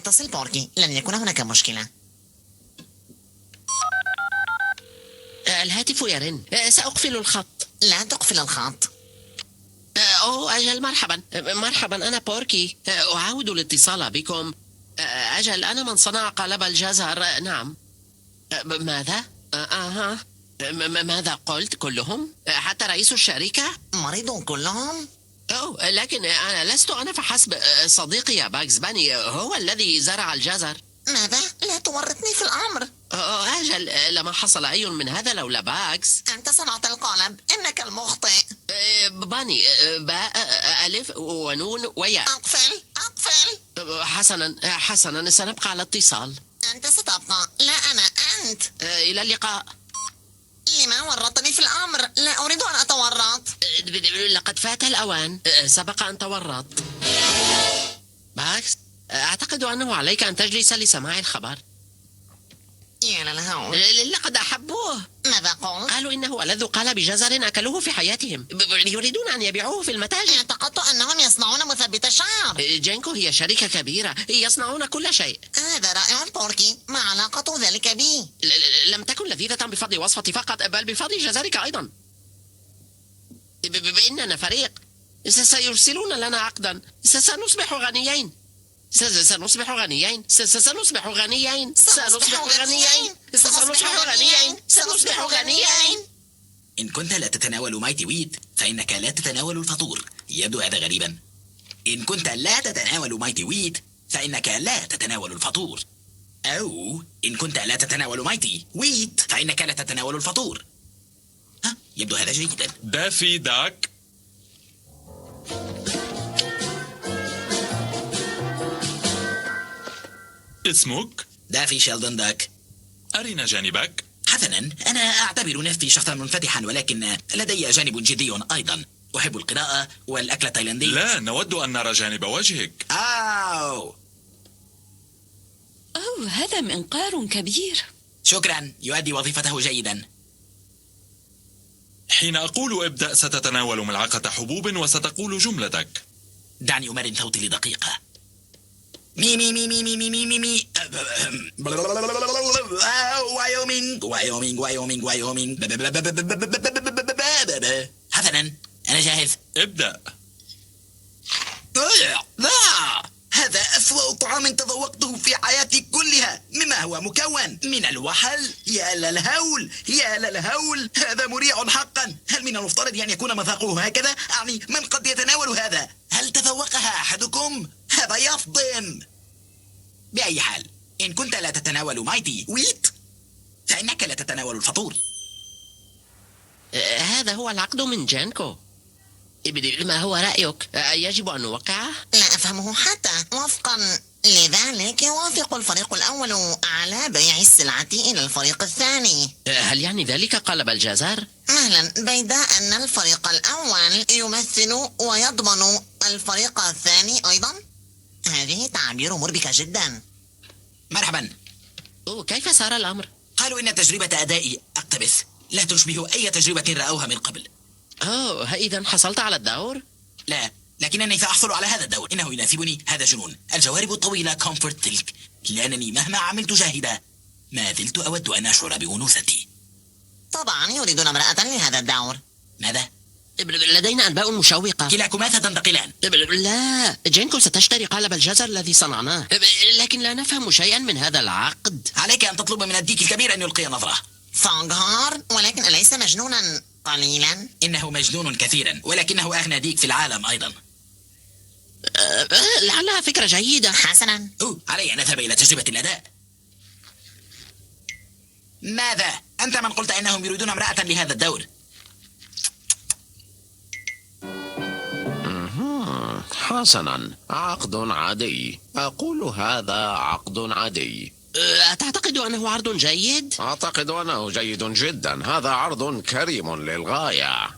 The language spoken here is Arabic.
اتصل بوركي، لن يكون هناك مشكلة. الهاتف يرن. سأقفل الخط. لا تقفل الخط. أوه أجل، مرحبا مرحبا، أنا بوركي. أعاود الاتصال بكم. أجل، أنا من صنع قالب الجزر. نعم. ماذا؟ ماذا قلت؟ كلهم؟ حتى رئيس الشركة؟ مريضون كلهم؟ أوه، لكن أنا لست أنا فحسب. صديقي يا باكس باني هو الذي زرع الجزر. ماذا؟ لا تورطني في الأمر. أجل، لما حصل أي من هذا لولا باكس. أنت صنعت القالب، إنك المخطئ. باني، باء ألف ونون وياء. أقفل أقفل. حسنا سنبقى على اتصال. أنت ستبقى، لا أنا، أنت. إلى اللقاء. لما ورطني في الأمر؟ لا أريد أن أتورط. لقد فات الأوان. سبق أن تورط. باكس، أعتقد أنه عليك أن تجلس لسماع الخبر. يا للهول. لقد أحبوه. ماذا قلت؟ قالوا إنه ألذ قالب جزر أكلوه في حياتهم. يريدون أن يبيعوه في المتاجر. اعتقدت أنهم يصنعون مثبت شعر. جينكو هي شركة كبيرة، يصنعون كل شيء. هذا رائع بوركي، ما علاقة ذلك بي؟ لم تكن لذيذة بفضل وصفتي فقط، بل بفضل جزرك أيضا. إننا فريق. سيرسلون لنا عقدا. سنصبح غنيين. سنصبح غنيين. سنصبح غنيين. سنصبح غنيين. سنصبح غنيين. سنصبح غنيين. إن كنت لا تتناول مايتي ويت فإنك لا تتناول الفطور. يبدو هذا غريبا. إن كنت لا تتناول مايتي ويت فإنك لا تتناول الفطور. أو إن كنت لا تتناول مايتي ويت فإنك لا تتناول الفطور. يبدو هذا جيدا. دافي داك. اسمك؟ دافي شيلدون داك. أرنا جانبك. حسنا، أنا أعتبر نفسي شخصا منفتحا، ولكن لدي جانب جدي أيضا. أحب القراءة والأكل التايلاندي. لا، نود أن نرى جانب وجهك. أوه، هذا منقار كبير. شكرا، يؤدي وظيفته جيدا. حين أقول ابدأ ستتناول ملعقة حبوب وستقول جملتك. دعني أمرن صوتي لدقيقة. مي مي مي مي مي مي مي مي مي وايومينغ وايومينغ وايومينغ وايومينغ. حسنا، أنا جاهز. ابدأ. هذا أسوأ طعام تذوقته في حياتي كلها. مما هو مكون من الوحل. يا للهول يا للهول، هذا مريع حقا. هل من المفترض أن يكون مذاقه هكذا؟ أعني من قد يتناول هذا؟ هل تذوقها أحدكم؟ هذا يصدم. بأي حال، إن كنت لا تتناول مايتي ويت فإنك لا تتناول الفطور. هذا هو العقد من جانكو. ما هو رأيك؟ يجب أن نوقعه؟ لا أفهمه حتى. وفقا لذلك يوافق الفريق الأول على بيع السلعة إلى الفريق الثاني. هل يعني ذلك قلب الجزر؟ مهلا، بيد أن الفريق الأول يمثل ويضمن الفريق الثاني أيضا. هذه تعبير مربكة جدا. مرحبا. كيف صار الأمر؟ قالوا إن تجربة أدائي أقتبس لا تشبه أي تجربة رأوها من قبل. إذا حصلت على الدور؟ لا، لكنني سأحصل على هذا الدور. إنه يناسبني. هذا جنون. الجوارب الطويلة كومفورت تلك، لأنني مهما عملت جاهدا ما زلت أود أن أشعر بأنوثتي. طبعا يريدون امرأة لهذا الدور. ماذا؟ لدينا أنباء مشوقة. كلاكما ستنتقلان. لا، جينكو ستشتري قالب الجزر الذي صنعناه، لكن لا نفهم شيئا من هذا العقد. عليك أن تطلب من الديك الكبير أن يلقي نظرة. فانغهار، ولكن أليس مجنونا قليلا؟ إنه مجنون كثيرا، ولكنه أغنى ديك في العالم أيضا. لعلها فكرة جيدة. حسنا، علي أن أذهب إلى تجربة الأداء. ماذا؟ أنت من قلت أنهم يريدون امرأة لهذا الدور. حسنا، عقد عادي. أقول هذا عقد عادي. أتعتقد أنه عرض جيد؟ أعتقد أنه جيد جدا. هذا عرض كريم للغاية.